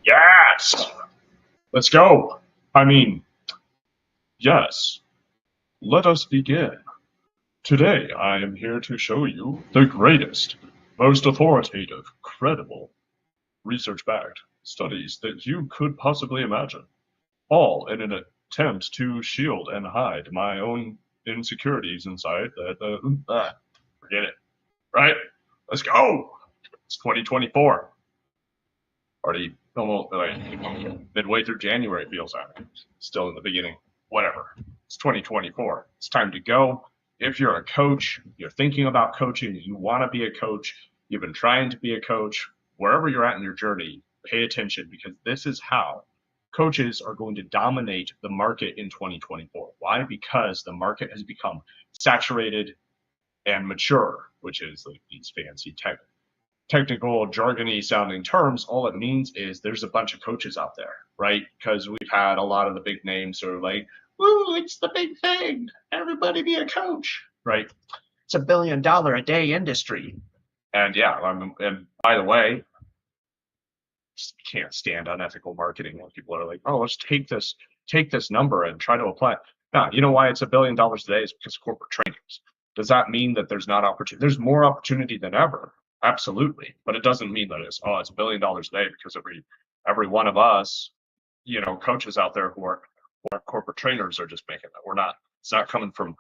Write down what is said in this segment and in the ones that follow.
Yes! Let's go! I mean, yes. Let us begin. Today I am here to show you the greatest, most authoritative, credible, research-backed studies that you could possibly imagine, all in an attempt to shield and hide my own insecurities inside forget it. Right? Let's go! It's 2024. Already almost like midway through January, it feels like. Still in the beginning. Whatever. It's 2024. It's time to go. If you're a coach, you're thinking about coaching, you want to be a coach, you've been trying to be a coach, wherever you're at in your journey, pay attention because this is how coaches are going to dominate the market in 2024. Why? Because the market has become saturated and mature, which is like these fancy technical jargony sounding terms. All it means is there's a bunch of coaches out there, right? Because we've had a lot of the big names sort of like, woo, it's the big thing. Everybody be a coach, right? It's $1 billion a day industry. And yeah, and by the way, just can't stand unethical marketing when people are like, oh, let's take this number and try to apply it. No, you know why it's $1 billion today is because of corporate trainings. Does that mean that there's not opportunity? There's more opportunity than ever. Absolutely. But it doesn't mean that it's $1 billion a day because every one of us, coaches out there who are corporate trainers are just making that. We're not. It's not coming from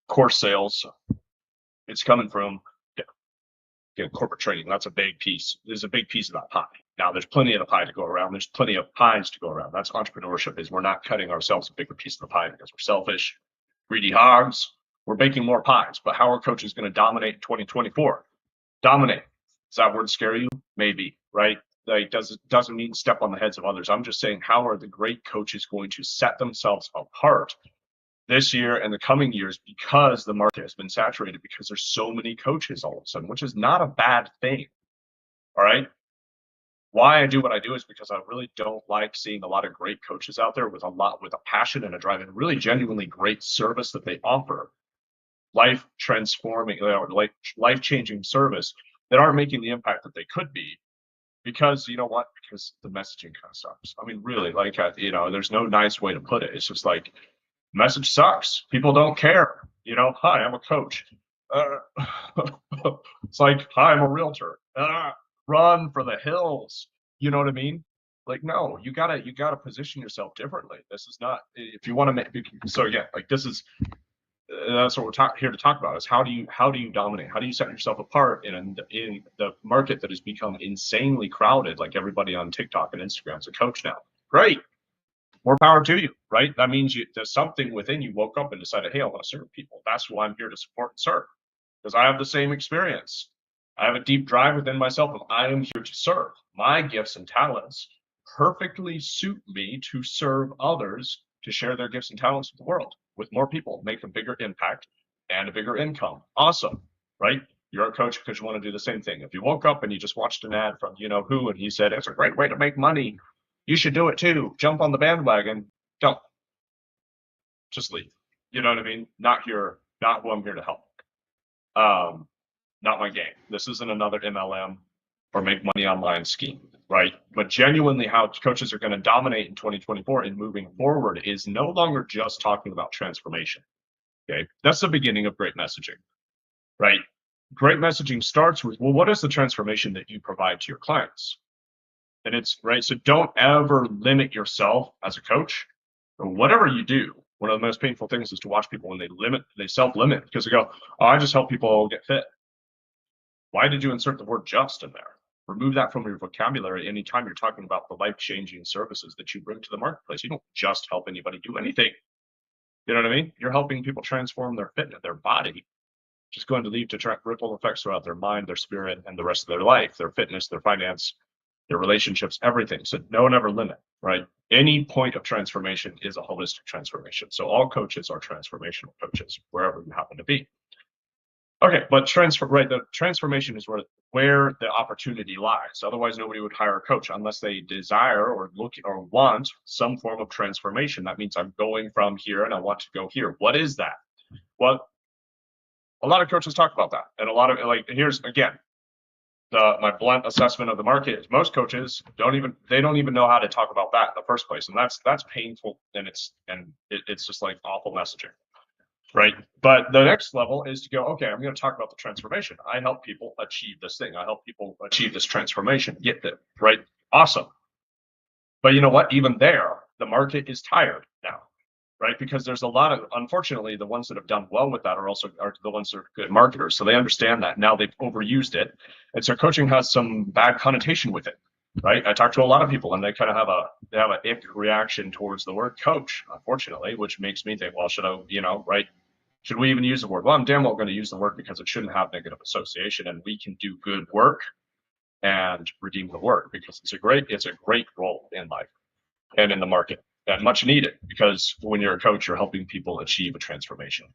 course sales. It's coming from corporate training. That's a big piece. There's a big piece of that pie. Now, there's plenty of the pie to go around. There's plenty of pies to go around. That's entrepreneurship. Is we're not cutting ourselves a bigger piece of the pie because we're selfish, greedy hogs. We're baking more pies. But how are coaches going to dominate in 2024? Dominate. Does that word scare you? Maybe, right? Like, doesn't mean step on the heads of others. I'm just saying, how are the great coaches going to set themselves apart this year and the coming years because the market has been saturated because there's so many coaches all of a sudden, which is not a bad thing. All right. Why I do what I do is because I really don't like seeing a lot of great coaches out there with a passion and a drive and really genuinely great service that they offer, life transforming, life changing service that aren't making the impact that they could be because you know what? Because the messaging kind of sucks. I mean, really, there's no nice way to put it. It's just like message sucks. People don't care. Hi, I'm a coach. Uh, it's like, hi, I'm a realtor. Run for the hills. You know what I mean? Like, no, you gotta position yourself differently. This is not if you want to make. So again, like this is that's what we're here to talk about is how do you dominate? How do you set yourself apart in the market that has become insanely crowded? Like everybody on TikTok and Instagram is a coach now. Great, more power to you, right? That means there's something within you woke up and decided, hey, I want to serve people. That's who I'm here to support and serve because I have the same experience. I have a deep drive within myself of I am here to serve. My gifts and talents perfectly suit me to serve others, to share their gifts and talents with the world, with more people, make a bigger impact and a bigger income. Awesome, right? You're a coach because you want to do the same thing. If you woke up and you just watched an ad from you know who and he said it's a great way to make money, you should do it too. Jump on the bandwagon. Don't. Just leave. You know what I mean? Not here, not who I'm here to help. Um, Not my game. This isn't another MLM or make money online scheme, right? But genuinely, how coaches are going to dominate in 2024 and moving forward is no longer just talking about transformation. Okay. That's the beginning of great messaging, right? Great messaging starts with, well, what is the transformation that you provide to your clients? And it's right. So don't ever limit yourself as a coach or whatever you do. One of the most painful things is to watch people when they self-limit because they go, oh, I just help people get fit. Why did you insert the word just in there? Remove that from your vocabulary anytime you're talking about the life-changing services that you bring to the marketplace. You don't just help anybody do anything. You know what I mean? You're helping people transform their fitness, their body, which is going to lead to ripple effects throughout their mind, their spirit, and the rest of their life, their fitness, their finance, their relationships, everything. So no one ever limit, right? Any point of transformation is a holistic transformation. So all coaches are transformational coaches, wherever you happen to be. Okay, but the transformation is where the opportunity lies. Otherwise, nobody would hire a coach unless they desire or look or want some form of transformation. That means I'm going from here and I want to go here. What is that? Well, a lot of coaches talk about that, and a lot of here's again, my blunt assessment of the market is most coaches don't even know how to talk about that in the first place, and that's painful, and it's just like awful messaging, right? But the next level is to go, okay, I'm going to talk about the transformation. I help people achieve this thing. I help people achieve this transformation. Get them right. Awesome. But you know what? Even there, the market is tired now, right? Because there's a lot of, unfortunately, the ones that have done well with that are the ones that are good marketers. So they understand that now they've overused it, and so coaching has some bad connotation with it, right? I talk to a lot of people, and they kind of have an ick reaction towards the word coach, unfortunately, which makes me think, well, should I, right? Should we even use the word? Well, I'm damn well going to use the word because it shouldn't have negative association, and we can do good work and redeem the word because it's a great role in life and in the market and much needed because when you're a coach, you're helping people achieve a transformation.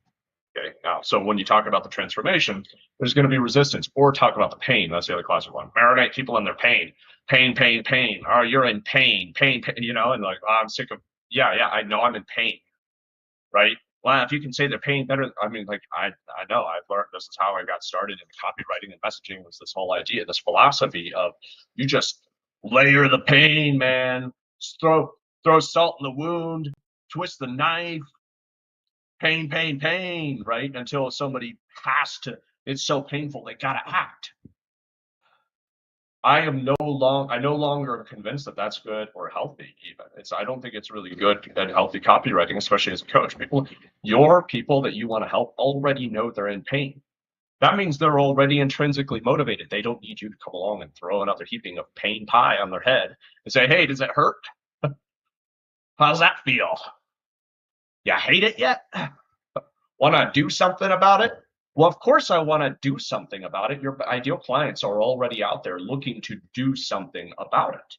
Okay. Now, so when you talk about the transformation, there's going to be resistance or talk about the pain. That's the other classic one. Marinate people in their pain, pain, pain, pain. Oh, you're in pain, pain, pain, and like, oh, I'm sick of, yeah, I know I'm in pain, right? Well, if you can say the pain better, I mean, like I know I've learned this is how I got started in copywriting and messaging was this whole idea, this philosophy of you just layer the pain, man. Just throw salt in the wound, twist the knife, pain, pain, pain, right? Until somebody has to. It's so painful they gotta act. I no longer am convinced that that's good or healthy. Even I don't think it's really good and healthy copywriting, especially as a coach. Your people that you want to help already know they're in pain. That means they're already intrinsically motivated. They don't need you to come along and throw another heaping of pain pie on their head and say, "Hey, does it hurt? How's that feel? You hate it yet? Want to do something about it?" Well, of course, I want to do something about it. Your ideal clients are already out there looking to do something about it.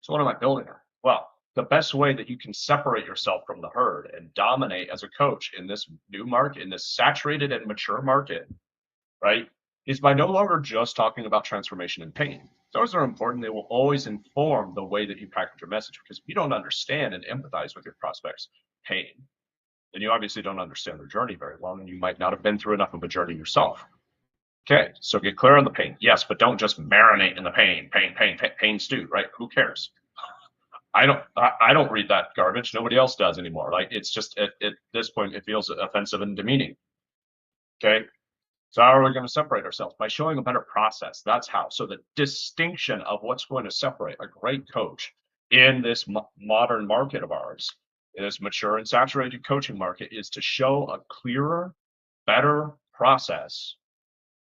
So, what am I building on? Well, the best way that you can separate yourself from the herd and dominate as a coach in this new market, in this saturated and mature market, right, is by no longer just talking about transformation and pain. Those are important. They will always inform the way that you package your message because if you don't understand and empathize with your prospects' pain, then you obviously don't understand their journey very well, and you might not have been through enough of a journey yourself. Okay, so get clear on the pain. Yes, but don't just marinate in the pain, pain stew, right? Who cares? I don't read that garbage. Nobody else does anymore. Like it's just at this point it feels offensive and demeaning. Okay, so how are we going to separate ourselves? By showing a better process. That's how. So the distinction of what's going to separate a great coach in this modern market of ours, in this mature and saturated coaching market, is to show a clearer, better process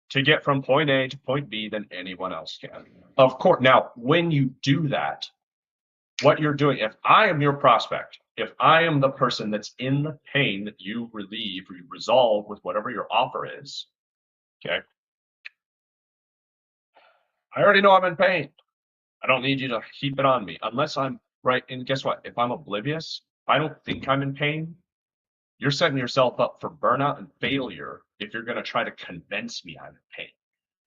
to get from point A to point B than anyone else can. Of course, now when you do that, what you're doing, if I am your prospect, if I am the person that's in the pain that you relieve or you resolve with whatever your offer is, okay, I already know I'm in pain. I don't need you to heap it on me unless I'm right. And guess what? If I'm oblivious, I don't think I'm in pain. You're setting yourself up for burnout and failure if you're going to try to convince me I'm in pain.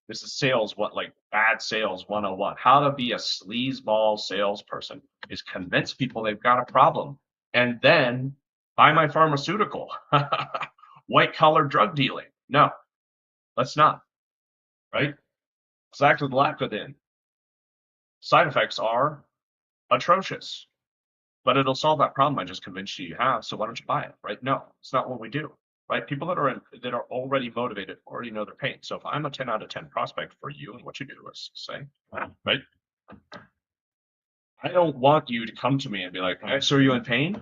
This is sales, like bad sales 101. How to be a sleazeball salesperson is convince people they've got a problem and then buy my pharmaceutical. White collar drug dealing. No, let's not, right? Aceclidine. Side effects are atrocious, but it'll solve that problem I just convinced you have. So why don't you buy it, right? No, it's not what we do, right? People that are already motivated already know their pain. So if I'm a 10 out of 10 prospect for you and what you do, let's say, right? I don't want you to come to me and be like, hey, so are you in pain?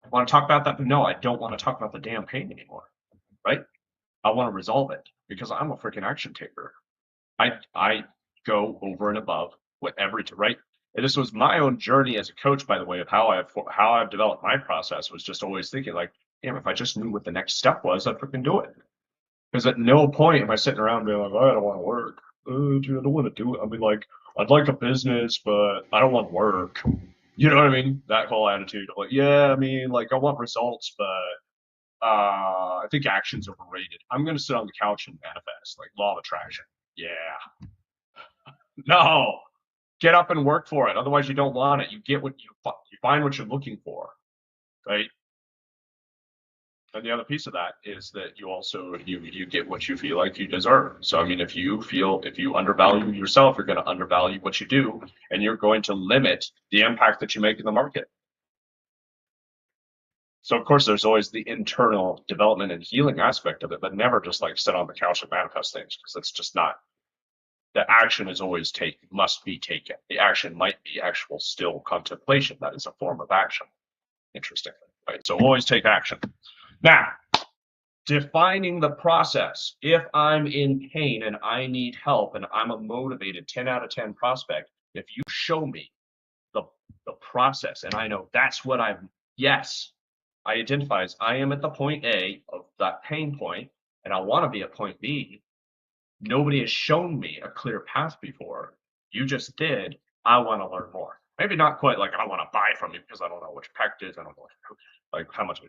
I want to talk about that? No, I don't want to talk about the damn pain anymore, right? I want to resolve it because I'm a freaking action taker. I go over and above with right. And this was my own journey as a coach, by the way, of how I've developed my process was just always thinking like, damn, if I just knew what the next step was, I'd freaking do it. Because at no point am I sitting around being like, oh, I don't want to work. Dude, I don't want to do it. I mean, like, I'd like a business, but I don't want work. You know what I mean? That whole attitude. Like, yeah, I mean, like, I want results, but I think action's overrated. I'm gonna sit on the couch and manifest, like law of attraction. Yeah. No. Get up and work for it. Otherwise, you don't want it. You get what you find what you're looking for, right? And the other piece of that is that you also you get what you feel like you deserve. So I mean, if you undervalue yourself, you're going to undervalue what you do, and you're going to limit the impact that you make in the market. So of course, there's always the internal development and healing aspect of it, but never just like sit on the couch and manifest things because that's just not. The action is always must be taken. The action might be actual still contemplation. That is a form of action. Interestingly, right? So always take action. Now, defining the process. If I'm in pain and I need help and I'm a motivated 10 out of 10 prospect, if you show me the, the process and I know that's what yes, I identify as I am at the point A of that pain point and I want to be at point B. Nobody has shown me a clear path before. You just did. I want to learn more. Maybe not quite like I want to buy from you because I don't know which pact is. I don't know like how much.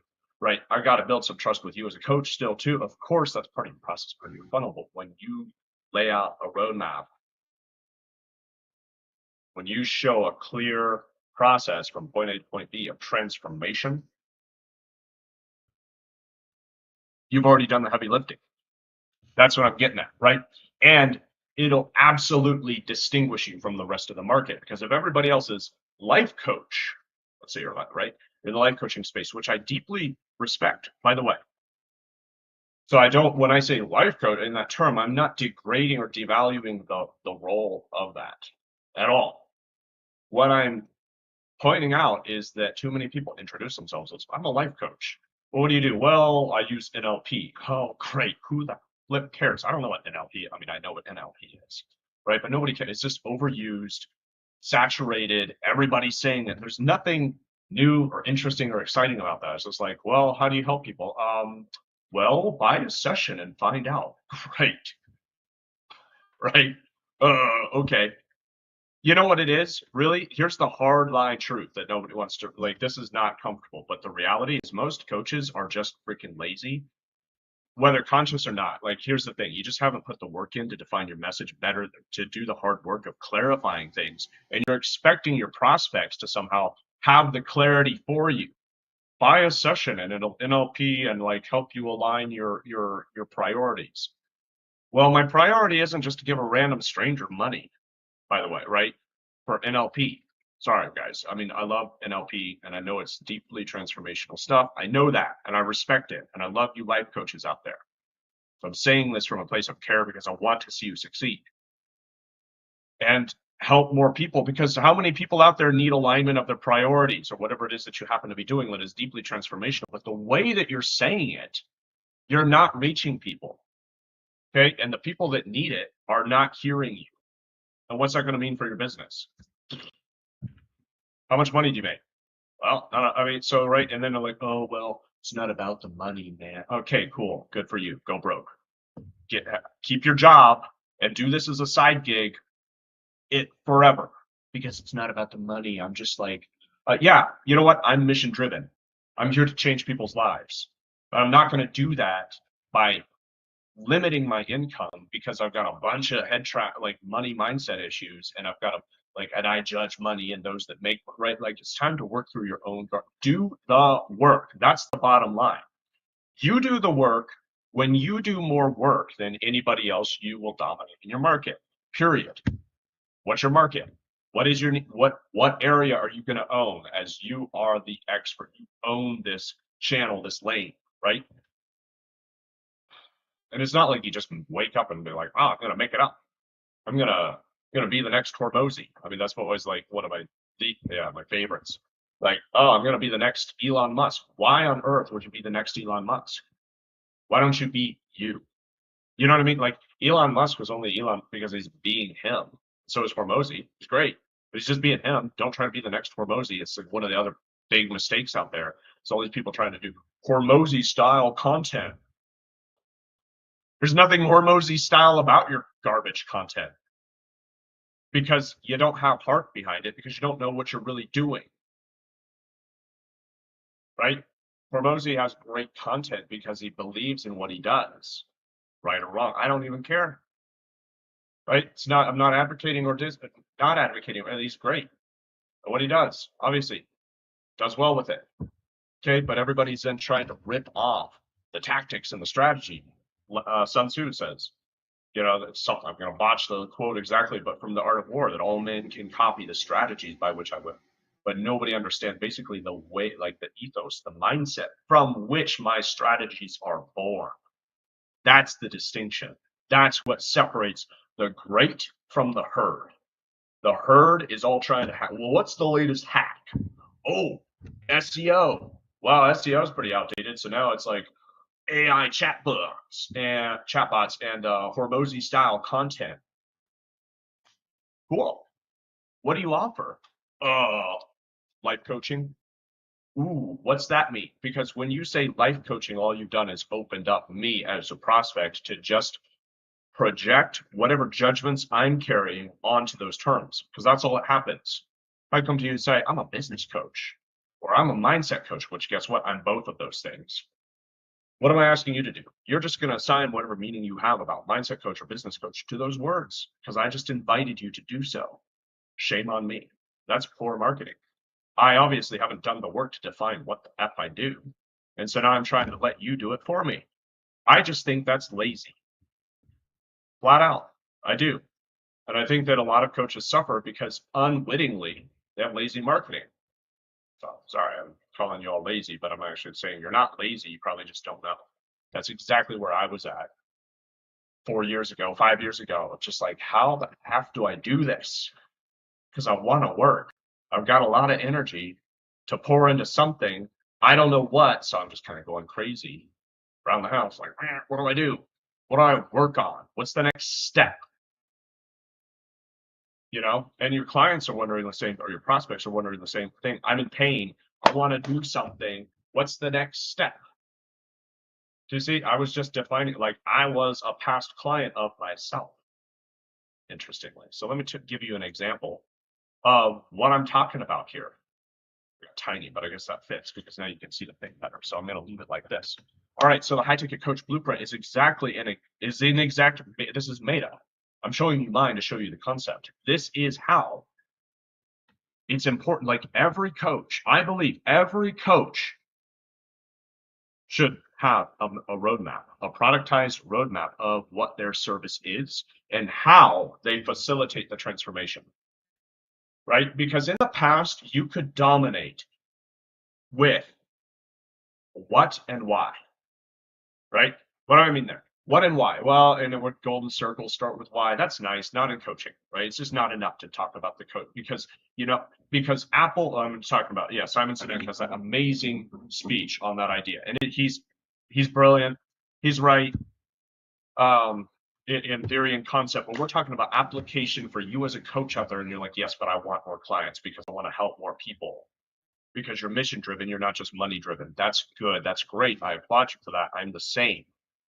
Right. I got to build some trust with you as a coach still too. Of course, that's part of your process, part of your funnel. But when you lay out a roadmap, when you show a clear process from point A to point B of transformation, you've already done the heavy lifting. That's what I'm getting at, right? And it'll absolutely distinguish you from the rest of the market because if everybody else is life coach, let's say you're right in the life coaching space, which I deeply respect, by the way. So I don't, when I say life coach in that term, I'm not degrading or devaluing the role of that at all. What I'm pointing out is that too many people introduce themselves as I'm a life coach. Well, what do you do? Well, I use NLP. Oh, great. Who the flip cares? I don't know what NLP. I mean, I know what NLP is, right? But nobody cares. It's just overused, saturated. Everybody's saying that there's nothing new or interesting or exciting about that. It's just like, well, how do you help people? Well, buy a session and find out. Great, right? Okay. You know what it is? Really, here's the hard line truth that nobody wants to like. This is not comfortable, but the reality is most coaches are just freaking lazy, whether conscious or not. Like, here's the thing: you just haven't put the work in to define your message better, to do the hard work of clarifying things, and you're expecting your prospects to somehow have the clarity for you. Buy a session and it'll NLP and like help you align your priorities. Well, my priority isn't just to give a random stranger money, by the way, right? For NLP. Sorry, guys. I mean, I love NLP and I know it's deeply transformational stuff. I know that and I respect it. And I love you life coaches out there. So I'm saying this from a place of care because I want to see you succeed and help more people, because how many people out there need alignment of their priorities or whatever it is that you happen to be doing that is deeply transformational? But the way that you're saying it, you're not reaching people. Okay. And the people that need it are not hearing you. And what's that going to mean for your business? How much money do you make? Well, I mean, so right, and then they're like, oh, well, it's not about the money, man. Okay, cool, good for you. Go broke. Keep your job and do this as a side gig, it forever, because it's not about the money. I'm just like, yeah, you know what? I'm mission driven. I'm here to change people's lives. But I'm not going to do that by limiting my income because I've got a bunch of like money mindset issues, and I've got a like, and I judge money and those that make right. Like, it's time to work through your own. Do the work. That's the bottom line. You do the work. When you do more work than anybody else, you will dominate in your market. Period. What's your market? What is your what area are you going to own as you are the expert? You own this channel, this lane, right? And it's not like you just wake up and be like, oh, I'm gonna make it up. I'm gonna be the next Hormozy. I mean, that's what was like one of my favorites. Like, oh, I'm gonna be the next Elon Musk. Why on earth would you be the next Elon Musk? Why don't you be you? You know what I mean? Like, Elon Musk was only Elon because he's being him. So is Hormozy. He's great, but he's just being him. Don't try to be the next Hormozy. It's like one of the other big mistakes out there. It's all these people trying to do Hormozy style content. There's nothing Hormozy style about your garbage content because you don't have heart behind it, because you don't know what you're really doing, right? Hormozy has great content because he believes in what he does, right or wrong. I don't even care, right? It's not. I'm not advocating not advocating. He's great at what he does. Obviously, does well with it. Okay, but everybody's then trying to rip off the tactics and the strategy. Sun Tzu says, that's something I'm going to botch the quote exactly, but from the Art of War, that all men can copy the strategies by which I win. But nobody understands basically the way, like the ethos, the mindset from which my strategies are born. That's the distinction. That's what separates the great from the herd. The herd is all trying to hack. Well, what's the latest hack? Oh, SEO. Wow, SEO is pretty outdated. So now it's like AI chatbots and Hormozy style content. Cool. What do you offer? Uh, life coaching. Ooh, what's that mean? Because when you say life coaching, all you've done is opened up me as a prospect to just project whatever judgments I'm carrying onto those terms, because that's all that happens. If I come to you and say, I'm a business coach or I'm a mindset coach, which guess what? I'm both of those things. What am I asking you to do? You're just going to assign whatever meaning you have about mindset coach or business coach to those words because I just invited you to do so. Shame on me. That's poor marketing. I obviously haven't done the work to define what the F I do. And so now I'm trying to let you do it for me. I just think that's lazy. Flat out. I do. And I think that a lot of coaches suffer because unwittingly they have lazy marketing. So sorry, I'm calling you all lazy, but I'm actually saying you're not lazy. You probably just don't know. That's exactly where I was at 4 years ago, 5 years ago. Just like, how the F do I do this? Because I want to work. I've got a lot of energy to pour into something. I don't know what. So I'm just kind of going crazy around the house. Like, what do I do? What do I work on? What's the next step? And your clients are wondering the same, or your prospects are wondering the same thing. I'm in pain. I want to do something. What's the next step? Do you see? I was just defining, like I was a past client of myself, interestingly. So let me give you an example of what I'm talking about here. Tiny, but I guess that fits because now you can see the thing better. So I'm going to leave it like this. All right. So the high ticket coach blueprint is exactly this is meta. I'm showing you mine to show you the concept. This is how it's important. Like every coach, I believe every coach should have a roadmap, a productized roadmap of what their service is and how they facilitate the transformation, right? Because in the past, you could dominate with what and why, right? What do I mean there? What and why? Well, and then what golden circles start with why. That's nice. Not in coaching, right? It's just not enough to talk about the coach because Apple, I'm talking about, yeah, Simon Sinek has that amazing speech on that idea. And he's brilliant. He's right in theory and concept, but we're talking about application for you as a coach out there. And you're like, yes, but I want more clients because I want to help more people because you're mission driven. You're not just money driven. That's good. That's great. I applaud you for that. I'm the same.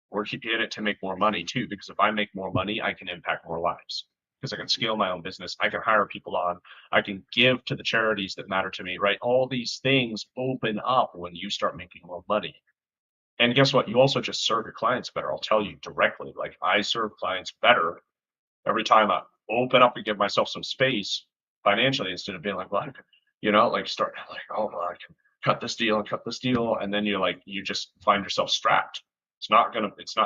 We're in it to make more money too, because if I make more money, I can impact more lives because I can scale my own business. I can hire people on. I can give to the charities that matter to me, right? All these things open up when you start making more money. And guess what? You also just serve your clients better. I'll tell you directly, like I serve clients better every time I open up and give myself some space financially instead of being like, well, like start like, oh, well, I can cut this deal and cut this deal. And then you just find yourself strapped. It's not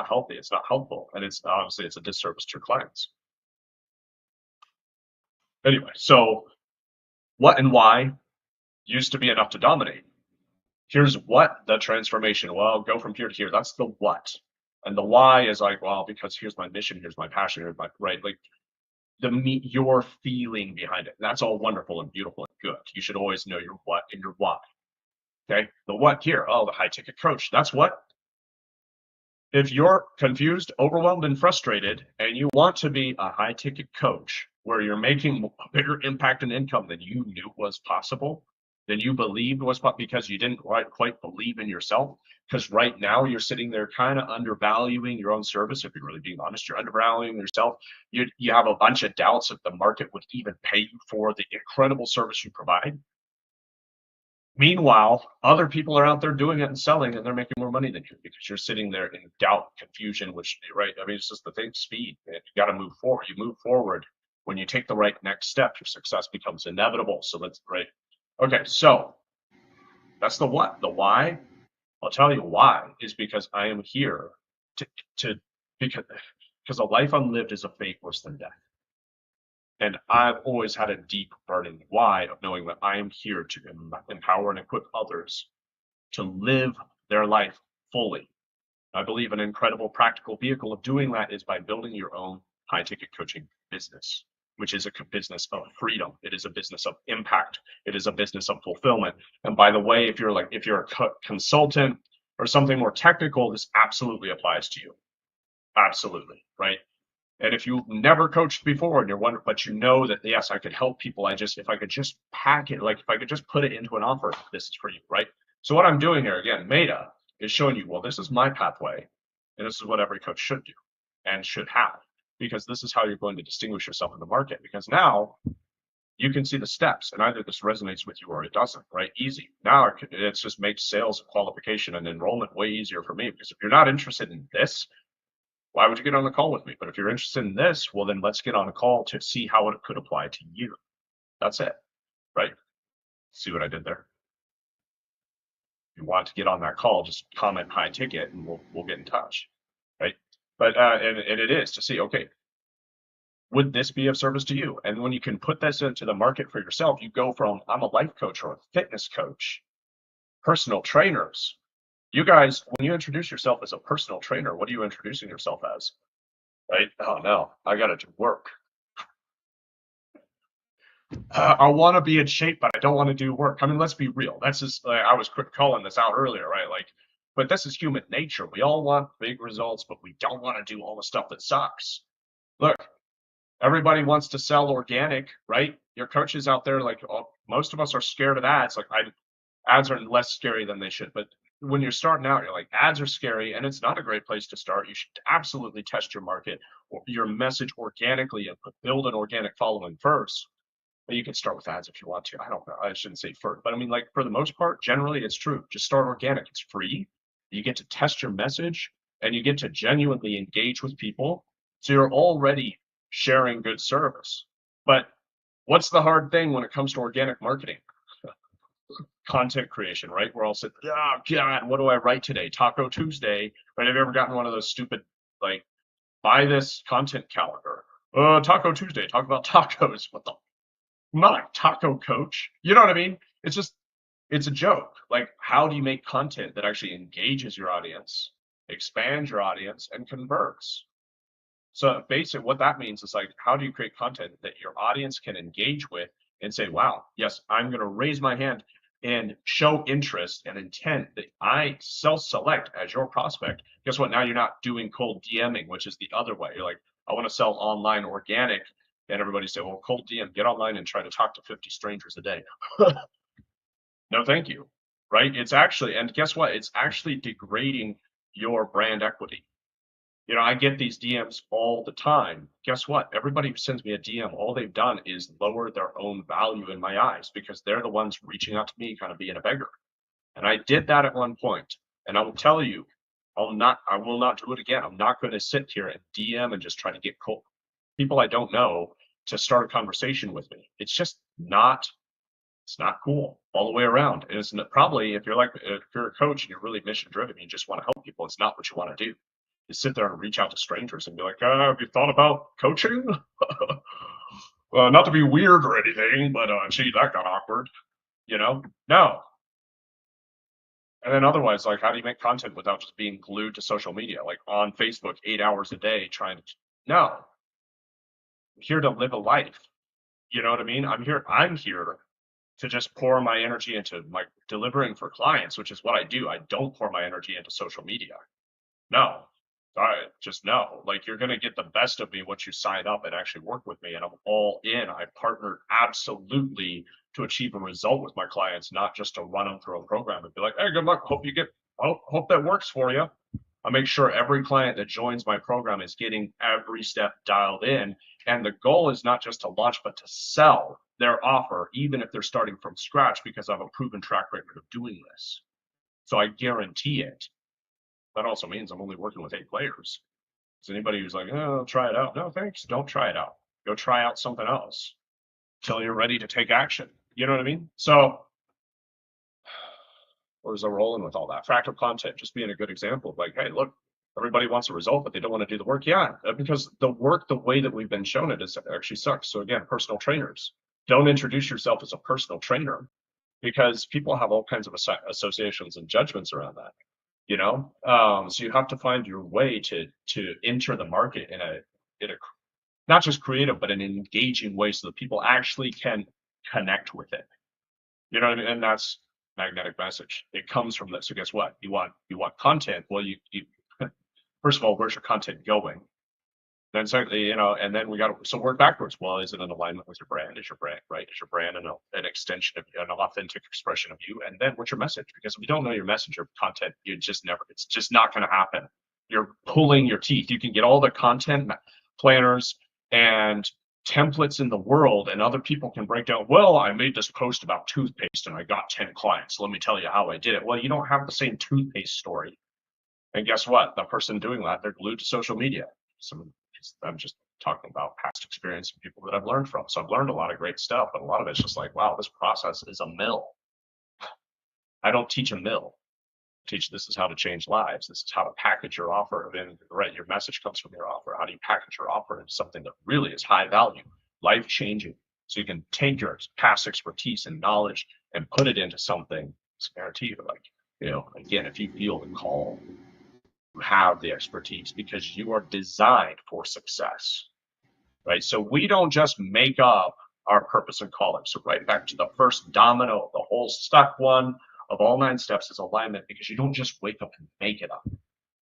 healthy. It's not helpful. And it's obviously it's a disservice to your clients. Anyway, so what and why used to be enough to dominate. Here's what the transformation. Well, go from here to here. That's the what. And the why is like, well, because here's my mission, here's my passion, here's my right. Like your feeling behind it. That's all wonderful and beautiful and good. You should always know your what and your why. Okay. The what here. Oh, the high ticket coach. That's what. If you're confused, overwhelmed, and frustrated, and you want to be a high ticket coach where you're making a bigger impact and income than you knew was possible, than you believed was possible because you didn't quite believe in yourself. Because right now you're sitting there kind of undervaluing your own service. If you're really being honest, you're undervaluing yourself. You have a bunch of doubts if the market would even pay you for the incredible service you provide. Meanwhile, other people are out there doing it and selling, and they're making more money than you because you're sitting there in doubt, confusion, which, right? I mean, it's just the thing, speed. Man. You got to move forward. You move forward. When you take the right next step, your success becomes inevitable. So right. Okay, so That's the what. The why, I'll tell you why, is because I am here to, to because a life unlived is a fate worse than death. And I've always had a deep burning why of knowing that I am here to empower and equip others to live their life fully. I believe an incredible practical vehicle of doing that is by building your own high ticket coaching business, which is a business of freedom. It is a business of impact. It is a business of fulfillment. And by the way, if you're a consultant or something more technical, this absolutely applies to you. Absolutely, right? And if you've never coached before and you're wondering, but you know that yes, I could help people. If I could just pack it, like if I could just put it into an offer, this is for you, right? So what I'm doing here again, Meta, is showing you, well, this is my pathway, and this is what every coach should do and should have, because this is how you're going to distinguish yourself in the market. Because now you can see the steps, and either this resonates with you or it doesn't, right? Easy. Now it just makes sales, qualification, and enrollment way easier for me, because if you're not interested in this, why would you get on the call with me? But if you're interested in this, well, then let's get on a call to see how it could apply to you. That's it, right? See what I did there? If you want to get on that call, just comment high ticket and we'll get in touch, right? But and it is to see, okay, would this be of service to you? And when you can put this into the market for yourself, you go from I'm a life coach or a fitness coach, personal trainers. You guys, when you introduce yourself as a personal trainer, what are you introducing yourself as? Right? Oh no, I got to do work. I want to be in shape, but I don't want to do work. I mean, let's be real. That's just, I was quick calling this out earlier, right? Like, but this is human nature. We all want big results, but we don't want to do all the stuff that sucks. Look, everybody wants to sell organic, right? Your coaches out there, like most of us are scared of ads. Like ads are less scary than they should, but when you're starting out, you're like, ads are scary, and it's not a great place to start. You should absolutely test your market or your message organically and build an organic following first. But you can start with ads if you want to. I don't know. I shouldn't say first, but I mean, like for the most part, generally it's true. Just start organic. It's free. You get to test your message and you get to genuinely engage with people. So you're already sharing good service. But what's the hard thing when it comes to organic marketing? Content creation, right? We're all sitting, oh God, what do I write today? Taco Tuesday. Right? Have you ever gotten one of those stupid, like, buy this content calendar? Taco Tuesday, talk about tacos. What the? I'm not a taco coach. You know what I mean? It's just, it's a joke. Like, how do you make content that actually engages your audience, expands your audience, and converts? So basically, what that means is like, how do you create content that your audience can engage with and say, wow, yes, I'm going to raise my hand and show interest and intent that I self-select as your prospect. Guess what? Now you're not doing cold DMing, which is the other way. You're like, I want to sell online organic. And everybody say, well, cold DM, get online and try to talk to 50 strangers a day. No, thank you. Right? It's actually, and guess what? It's actually degrading your brand equity. You know, I get these DMs all the time. Guess what? Everybody who sends me a DM, all they've done is lower their own value in my eyes because they're the ones reaching out to me, kind of being a beggar. And I did that at one point, and I will tell you, I will not do it again. I'm not going to sit here and DM and just try to get cold people I don't know to start a conversation with me. It's just not. It's not cool all the way around. And it's probably if you're a coach and you're really mission driven, you just want to help people. It's not what you want to do. You sit there and reach out to strangers and be like, have you thought about coaching? Not to be weird or anything, but gee, that got awkward. You know? No. And then otherwise, like, how do you make content without just being glued to social media, like on Facebook 8 hours a day trying to? No. I'm here to live a life. You know what I mean? I'm here to just pour my energy into my delivering for clients, which is what I do. I don't pour my energy into social media. No. Just no. Like, you're going to get the best of me once you sign up and actually work with me. And I'm all in. I partnered absolutely to achieve a result with my clients, not just to run them through a program and be like, hey, good luck. Hope that works for you. I make sure every client that joins my program is getting every step dialed in. And the goal is not just to launch, but to sell their offer, even if they're starting from scratch, because I have a proven track record of doing this. So I guarantee it. That also means I'm only working with 8 players. Is anybody who's like, oh, try it out? No, thanks. Don't try it out. Go try out something else until you're ready to take action. You know what I mean? So was I rolling with all that? Fractal content just being a good example of like, hey, look, everybody wants a result, but they don't want to do the work. Yeah, because the work, the way that we've been shown it, is actually sucks. So again, personal trainers, don't introduce yourself as a personal trainer because people have all kinds of associations and judgments around that. So you have to find your way to enter the market in a not just creative but an engaging way so that people actually can connect with it. You know what I mean? And that's magnetic message. It comes from this. So guess what? You want content. Well, you first of all, where's your content going? Then secondly, and then we got to work backwards. Well, is it in alignment with your brand? Is your brand right? Is your brand an extension of an authentic expression of you? And then what's your message? Because if you don't know your message or content, it's just not going to happen. You're pulling your teeth. You can get all the content planners and templates in the world, and other people can break down, well, I made this post about toothpaste and I got 10 clients. Let me tell you how I did it. Well, you don't have the same toothpaste story. And guess what? The person doing that, they're glued to social media. So I'm just talking about past experience and people that I've learned from. So I've learned a lot of great stuff, but a lot of it's just like, wow, this process is a mill. I don't teach a mill. I teach this is how to change lives. This is how to package your offer. And right, your message comes from your offer. How do you package your offer into something that really is high value, life changing? So you can take your past expertise and knowledge and put it into something. It's guaranteed. Like, again, if you feel the call, you have the expertise because you are designed for success, right? So we don't just make up our purpose and calling. So right back to the first domino of the whole step one of all 9 steps is alignment, because you don't just wake up and make it up.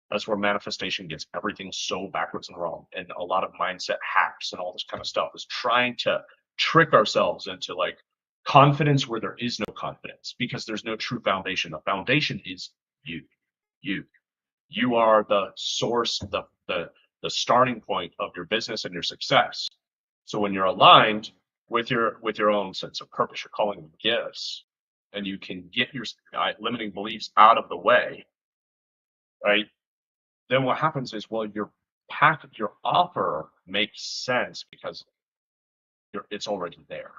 That's where manifestation gets everything so backwards and wrong. And a lot of mindset hacks and all this kind of stuff is trying to trick ourselves into like confidence where there is no confidence, because there's no true foundation. The foundation is you. You are the source, the starting point of your business and your success. So when you're aligned with your own sense of purpose, your calling and gifts, and you can get your limiting beliefs out of the way, right? Then what happens is, well, your offer makes sense because it's already there.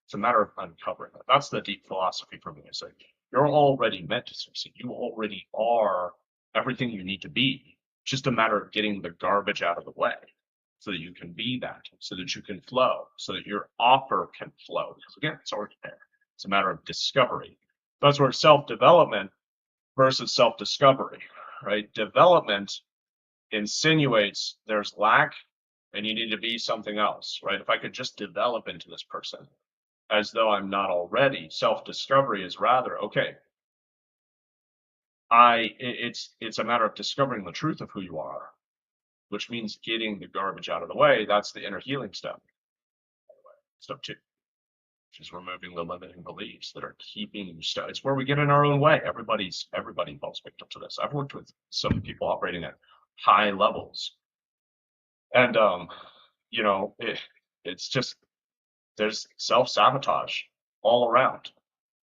It's a matter of uncovering it. That's the deep philosophy for me. It's like you're already meant to succeed. You already are everything you need to be. Just a matter of getting the garbage out of the way so that you can be that, so that you can flow, so that your offer can flow. Because again, it's already there. It's a matter of discovery. That's where self-development versus self-discovery, right? Development insinuates there's lack and you need to be something else, right? If I could just develop into this person as though I'm not already. Self-discovery is rather, okay, it's a matter of discovering the truth of who you are, which means getting the garbage out of the way. That's the inner healing step. Step 2, which is removing the limiting beliefs that are keeping you stuck. It's where we get in our own way. Everybody falls victim to this. I've worked with some people operating at high levels, and it's just there's self-sabotage all around.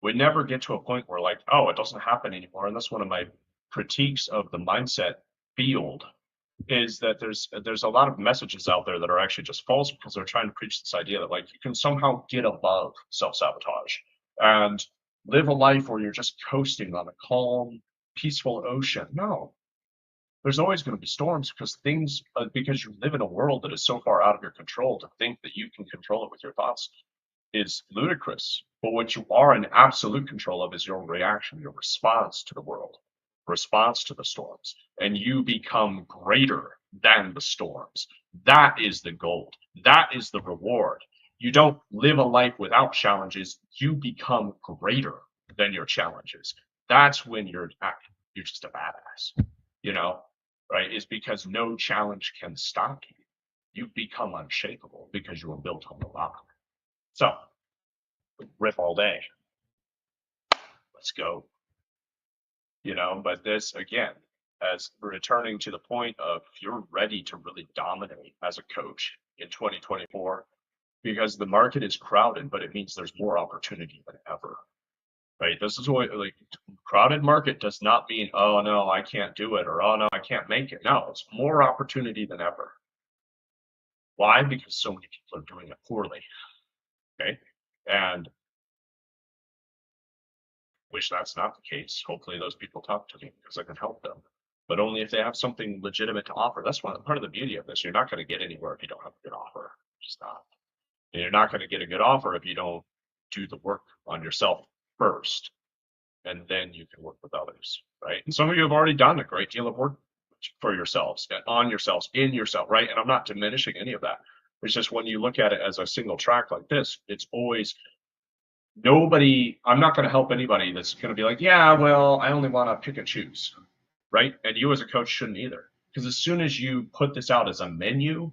We never get to a point where like, oh, it doesn't happen anymore. And that's one of my critiques of the mindset field, is that there's a lot of messages out there that are actually just false, because they're trying to preach this idea that like you can somehow get above self-sabotage and live a life where you're just coasting on a calm, peaceful ocean. No, there's always going to be storms, because you live in a world that is so far out of your control. To think that you can control it with your thoughts is ludicrous. But what you are in absolute control of is your reaction, your response to the world, response to the storms, and you become greater than the storms. That is the gold. That is the reward. You don't live a life without challenges. You become greater than your challenges. That's when you're just a badass, right? Is because no challenge can stop you. You become unshakable because you were built on the rock. So, rip all day. Let's go. But this, again, as returning to the point of you're ready to really dominate as a coach in 2024, because the market is crowded, but it means there's more opportunity than ever, right? This is what, like, crowded market does not mean, oh no, I can't do it, or oh no, I can't make it. No, it's more opportunity than ever. Why? Because so many people are doing it poorly, okay? And wish that's not the case. Hopefully those people talk to me because I can help them. But only if they have something legitimate to offer. That's one part of the beauty of this. You're not going to get anywhere if you don't have a good offer. Just not. And you're not going to get a good offer if you don't do the work on yourself first, and then you can work with others, right? And some of you have already done a great deal of work for yourselves, on yourselves, in yourself, right? And I'm not diminishing any of that. It's just when you look at it as a single track like this, it's always nobody. I'm not going to help anybody that's going to be like, yeah, well, I only want to pick and choose, right? And you as a coach shouldn't either, because as soon as you put this out as a menu,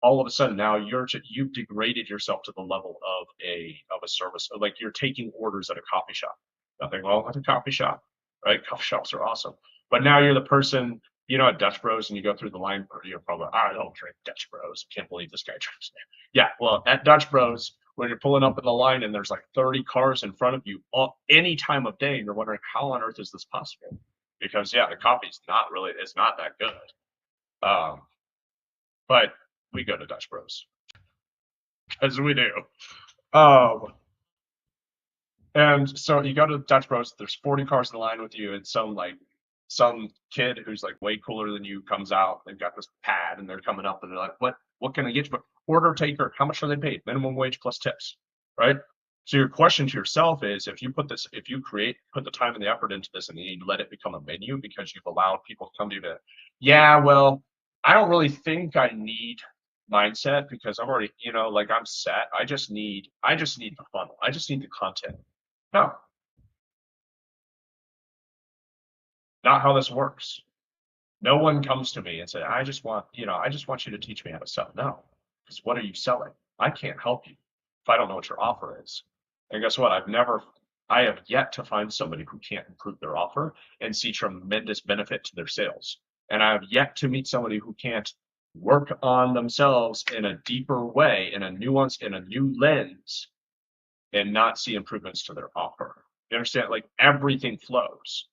all of a sudden now you've degraded yourself to the level of a service. Like you're taking orders at a coffee shop. Nothing wrong with a coffee shop, right? Coffee shops are awesome. But now you're the person, at Dutch Bros, and you go through the line, you're probably, I don't drink Dutch Bros. Can't believe this guy drinks it. Yeah, well, at Dutch Bros, when you're pulling up in the line and there's like 30 cars in front of you any time of day, and you're wondering how on earth is this possible? Because yeah, the coffee's it's not that good. But we go to Dutch Bros, as we do. Um, and so you go to Dutch Bros. There's 40 cars in the line with you, and some kid who's like way cooler than you comes out. They've got this pad, and they're coming up, and they're like, "What can I get you? Order taker. How much are they paid? Minimum wage plus tips, right?" So your question to yourself is, if you put the time and the effort into this, and you let it become a menu because you've allowed people to come to you to, yeah, well, I don't really think I need mindset because I'm already, like I'm set. I just need the funnel. I just need the content. No, not how this works. No one comes to me and says, I just want you to teach me how to sell. No, because what are you selling? I can't help you if I don't know what your offer is. And guess what? I have yet to find somebody who can't improve their offer and see tremendous benefit to their sales. And I have yet to meet somebody who can't work on themselves in a deeper way, in a nuance, in a new lens, and not see improvements to their offer. You understand? Like everything flows.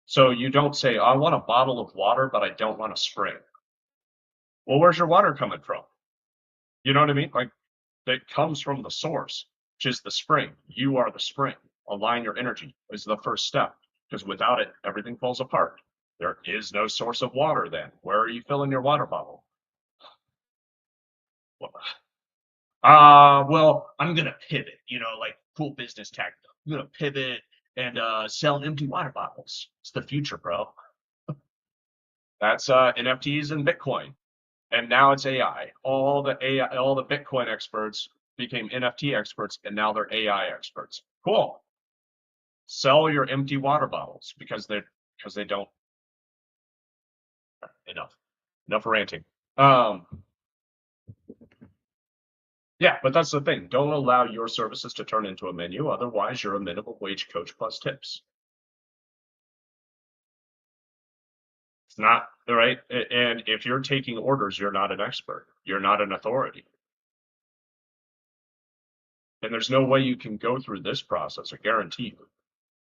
So you don't say, I want a bottle of water, but I don't want a spring. Well, where's your water coming from? You know what I mean? Like it comes from the source, which is the spring. You are the spring. Align your energy is the first step, because without it, everything falls apart. There is no source of water then. Where are you filling your water bottle? Well, I'm gonna pivot, like cool business tactic. I'm gonna pivot and sell empty water bottles. It's the future, bro. That's NFTs and Bitcoin. And now it's AI. All the Bitcoin experts became NFT experts, and now they're AI experts. Cool. Sell your empty water bottles because they don't enough ranting. Yeah, but that's the thing. Don't allow your services to turn into a menu. Otherwise, you're a minimum wage coach plus tips. It's not right. And if you're taking orders, you're not an expert. You're not an authority. And there's no way you can go through this process, I guarantee you.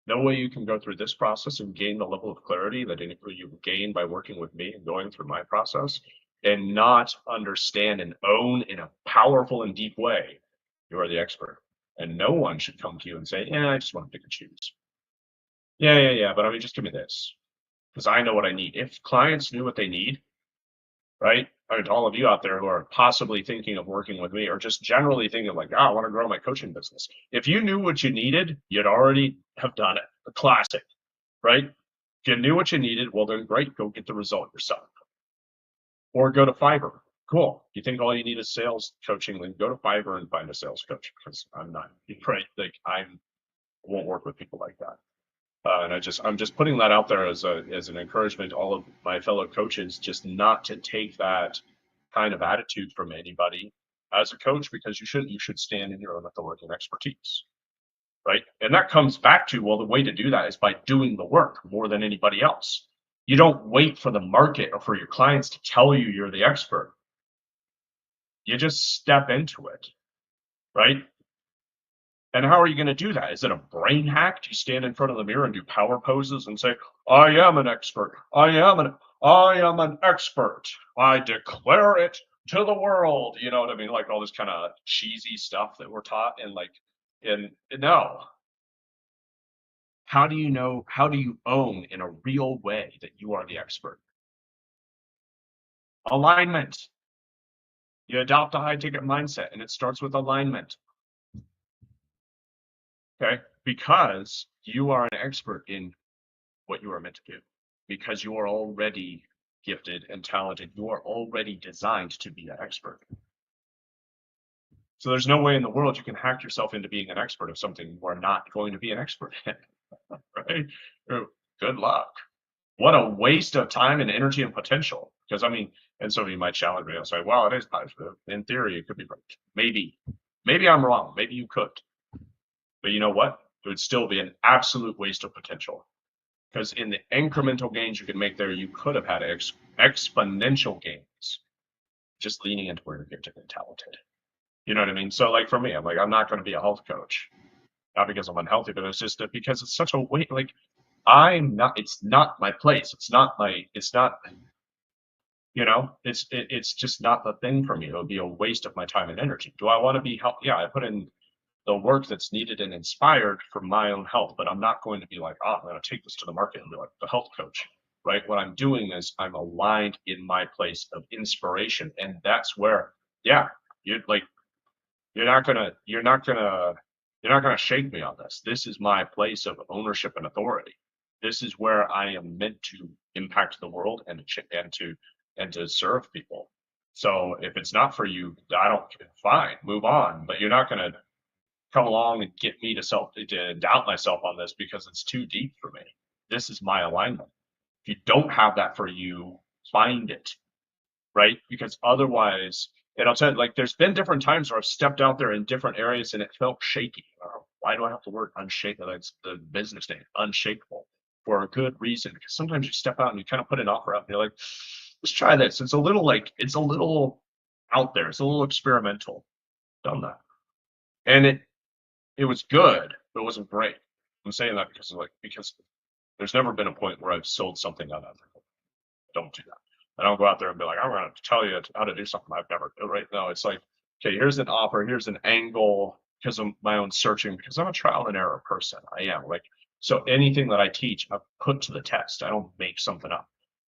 No way you can go through this process and gain the level of clarity that you gain by working with me and going through my process and not understand and own in a powerful and deep way. You are the expert. And no one should come to you and say, yeah, I just want to pick and choose. Yeah. But I mean, just give me this because I know what I need. If clients knew what they need, right? I mean, to all of you out there who are possibly thinking of working with me or just generally thinking like, I want to grow my coaching business. If you knew what you needed, you'd already have done it. A classic, right? If you knew what you needed, well, then great, go get the result yourself. Or go to Fiverr. Cool. You think all you need is sales coaching, then go to Fiverr and find a sales coach because I'm not, right? Like I won't work with people like that. And I'm just putting that out there as an encouragement to all of my fellow coaches, just not to take that kind of attitude from anybody as a coach, because you should stand in your own authority and expertise, right? And that comes back to, well, the way to do that is by doing the work more than anybody else. You don't wait for the market or for your clients to tell you you're the expert. You just step into it, right? And how are you going to do that? Is it a brain hack? Do you stand in front of the mirror and do power poses and say, I am an expert. I am an expert. I declare it to the world. You know what I mean? Like all this kind of cheesy stuff that we're taught and no. How do you know, how do you own in a real way that you are the expert? Alignment. You adopt a high ticket mindset, and it starts with alignment. Okay? Because you are an expert in what you are meant to do, because you are already gifted and talented. You are already designed to be an expert. So there's no way in the world you can hack yourself into being an expert of something you are not going to be an expert in, right? Good luck. What a waste of time and energy and potential. Because I mean, and some of you might challenge me and say, well, it is positive. In theory, it could be right. Maybe. Maybe I'm wrong. Maybe you could. But you know what? It would still be an absolute waste of potential. Because in the incremental gains you can make there, you could have had exponential gains just leaning into where you're gifted and talented. You know what I mean? So, like for me, I'm like, I'm not going to be a health coach, not because I'm unhealthy, but it's just that because it's such a weight. Like, I'm not. It's not my place. It's not my. It's not. It's just not the thing for me. It would be a waste of my time and energy. Do I want to be health? Yeah, I put in the work that's needed and inspired for my own health, but I'm not going to be like, oh, I'm going to take this to the market and be like the health coach, right? What I'm doing is I'm aligned in my place of inspiration, and that's where, yeah, you're like, you're not gonna shake me on this. This is my place of ownership and authority. This is where I am meant to impact the world and to serve people. So if it's not for you, I don't. Fine, move on. But you're not gonna come along and get me to doubt myself on this because it's too deep for me. This is my alignment. If you don't have that for you, find it, right? Because otherwise, and I'll tell you, like, there's been different times where I've stepped out there in different areas and it felt shaky. Why do I have the word unshakable? That's the business name, unshakable, for a good reason. Because sometimes you step out and you kind of put an offer out and you're like, let's try this. It's a little out there. It's a little experimental. Done that. And it was good, but it wasn't great. I'm saying that because there's never been a point where I've sold something unethical. Don't do that. I don't go out there and be like, I'm going to tell you how to do something I've never done. Right now, it's like, okay, here's an offer, here's an angle, because of my own searching, because I'm a trial and error person. I am like, so anything that I teach, I put to the test. I don't make something up.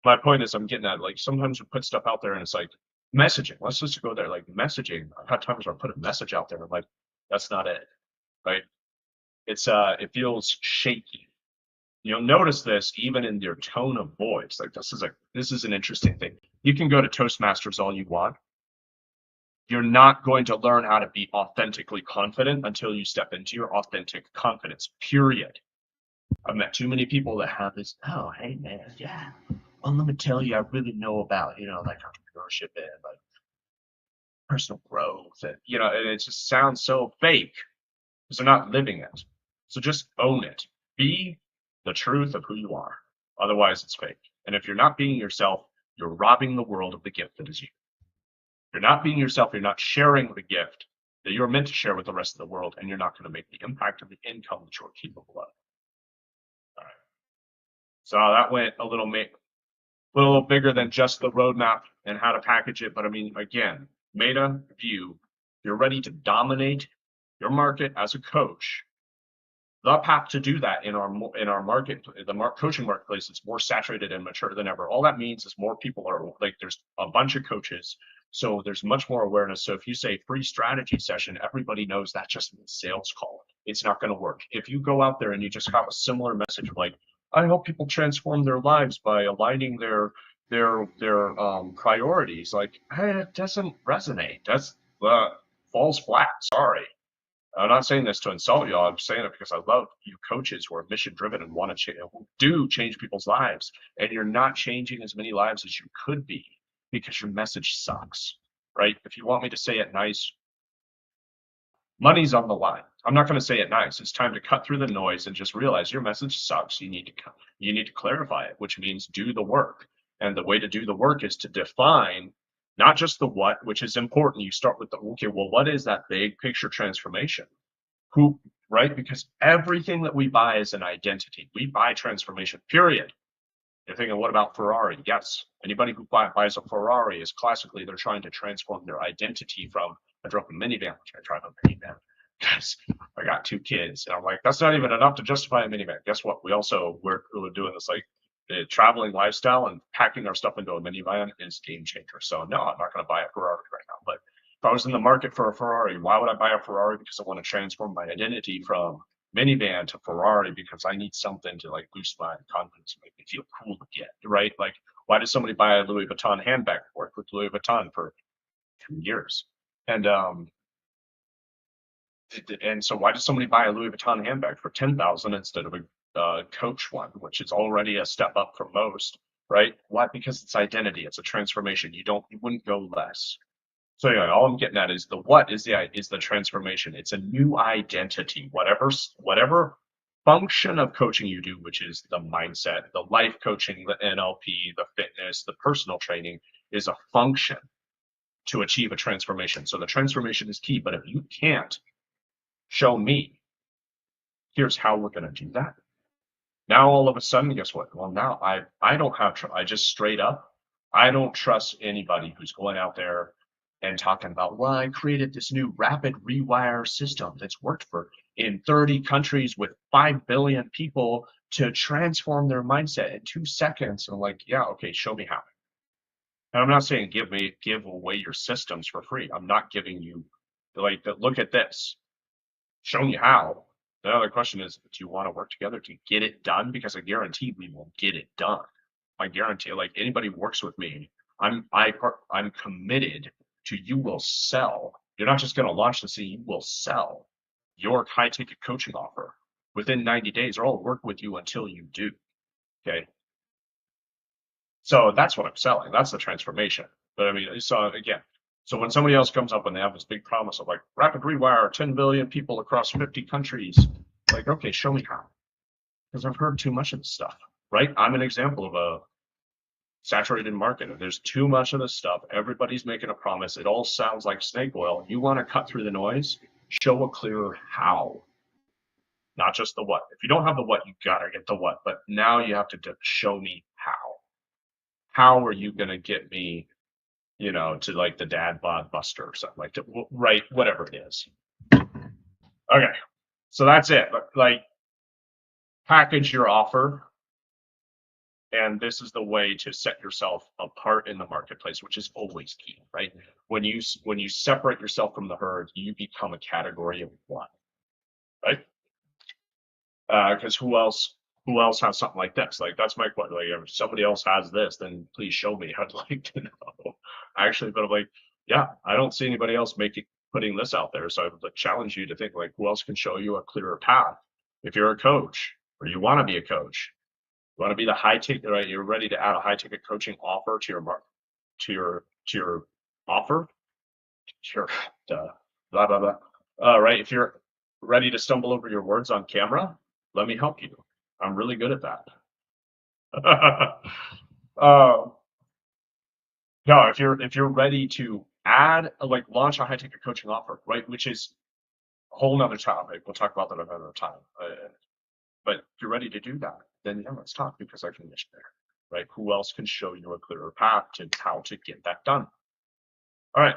My point is, I'm getting at, like, sometimes we put stuff out there and it's like messaging. Let's just go there, like messaging. I've had times where I put a message out there and I'm like, that's not it, right? It feels shaky. You'll notice this even in your tone of voice. Like this is an interesting thing. You can go to Toastmasters all you want. You're not going to learn how to be authentically confident until you step into your authentic confidence, period. I've met too many people that have this, oh, hey man, yeah. Well, let me tell you, I really know about, like entrepreneurship and like personal growth and it just sounds so fake because they're not living it. So just own it. Be the truth of who you are. Otherwise, it's fake. And if you're not being yourself, you're robbing the world of the gift that is you. If you're not being yourself, you're not sharing the gift that you're meant to share with the rest of the world, and you're not going to make the impact of the income that you're capable of. All right. So that went a little bigger than just the roadmap and how to package it. But I mean, again, meta view. You're ready to dominate your market as a coach. The path to do that in our market, coaching marketplace, it's more saturated and mature than ever. All that means is more people are like, there's a bunch of coaches, so there's much more awareness. So if you say free strategy session, everybody knows that just means sales call. It's not going to work. If you go out there and you just have a similar message like, I help people transform their lives by aligning their priorities, like, hey, it doesn't resonate. That's falls flat. Sorry. I'm not saying this to insult y'all. I'm saying it because I love you coaches who are mission driven and want to do change people's lives. And you're not changing as many lives as you could be because your message sucks, right? If you want me to say it nice, money's on the line. I'm not going to say it nice. It's time to cut through the noise and just realize your message sucks. You need to clarify it, which means do the work. And the way to do the work is to define not just the what, which is important. You start with okay, well, what is that big picture transformation? Who, right? Because everything that we buy is an identity. We buy transformation, period. You're thinking, what about Ferrari? Yes. Anybody who buys a Ferrari is classically, they're trying to transform their identity from, I drove a minivan, which I drive a minivan. because I got 2 kids. And I'm like, that's not even enough to justify a minivan. Guess what? We're doing this like traveling lifestyle, and packing our stuff into a minivan is game changer. So no, I'm not going to buy a Ferrari right now. But if I was in the market for a Ferrari, why would I buy a Ferrari? Because I want to transform my identity from minivan to Ferrari, because I need something to like boost my confidence, make me feel cool again, right? Like, why does somebody buy a Louis Vuitton handbag? Work with Louis Vuitton for 2 years, and so why does somebody buy a Louis Vuitton handbag for 10,000 instead of a Coach one, which is already a step up from most, right? Why? Because it's identity, it's a transformation. You wouldn't go less. So yeah, all I'm getting at is the what is the transformation. It's a new identity. Whatever function of coaching you do, which is the mindset, the life coaching, the NLP, the fitness, the personal training, is a function to achieve a transformation. So the transformation is key. But if you can't show me, here's how we're going to do that. Now all of a sudden, guess what? Well, now I don't have I just straight up, I don't trust anybody who's going out there and talking about, well, I created this new rapid rewire system that's worked for in 30 countries with 5 billion people to transform their mindset in 2 seconds. And I'm like, yeah, okay, show me how. And I'm not saying give away your systems for free. I'm not giving you like look at this, showing you how. The other question is, do you want to work together to get it done? Because I guarantee we will get it done. I guarantee, like anybody who works with me, I'm committed to you will sell. You're not just going to launch the scene, you will sell your high ticket coaching offer within 90 days, or I'll work with you until you do. Okay. So that's what I'm selling. That's the transformation. But I mean, so again, so when somebody else comes up and they have this big promise of like rapid rewire, 10 billion people across 50 countries, like, okay, show me how. Because I've heard too much of this stuff, right? I'm an example of a saturated market. If there's too much of this stuff, everybody's making a promise. It all sounds like snake oil. You want to cut through the noise, show a clearer how, not just the what. If you don't have the what, you gotta get the what. But now you have to show me how. How are you going to get me, to like the dad bod buster or something like that, right? Whatever it is. Okay. So that's it. But like, package your offer. And this is the way to set yourself apart in the marketplace, which is always key, right? When you separate yourself from the herd, you become a category of one, right? Because who else has something like this? Like, that's my question. Like, if somebody else has this, then please show me. I'd like to know. Actually, but I'm like, yeah, I don't see anybody else putting this out there. So I would like, challenge you to think like, who else can show you a clearer path? If you're a coach or you want to be a coach, you want to be the high ticket, right? You're ready to add a high ticket coaching offer to your offer. Sure, duh, blah blah blah. Right. If you're ready to stumble over your words on camera, let me help you. I'm really good at that. uh, no, if you're ready to add like launch a high ticket coaching offer, right, which is a whole nother topic. We'll talk about that another time. But if you're ready to do that, then yeah, let's talk, because I can get you there, right? Who else can show you a clearer path to how to get that done? All right,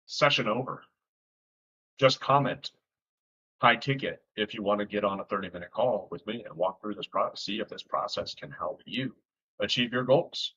session over. Just comment high ticket if you want to get on a 30-minute call with me and walk through this process, see if this process can help you achieve your goals.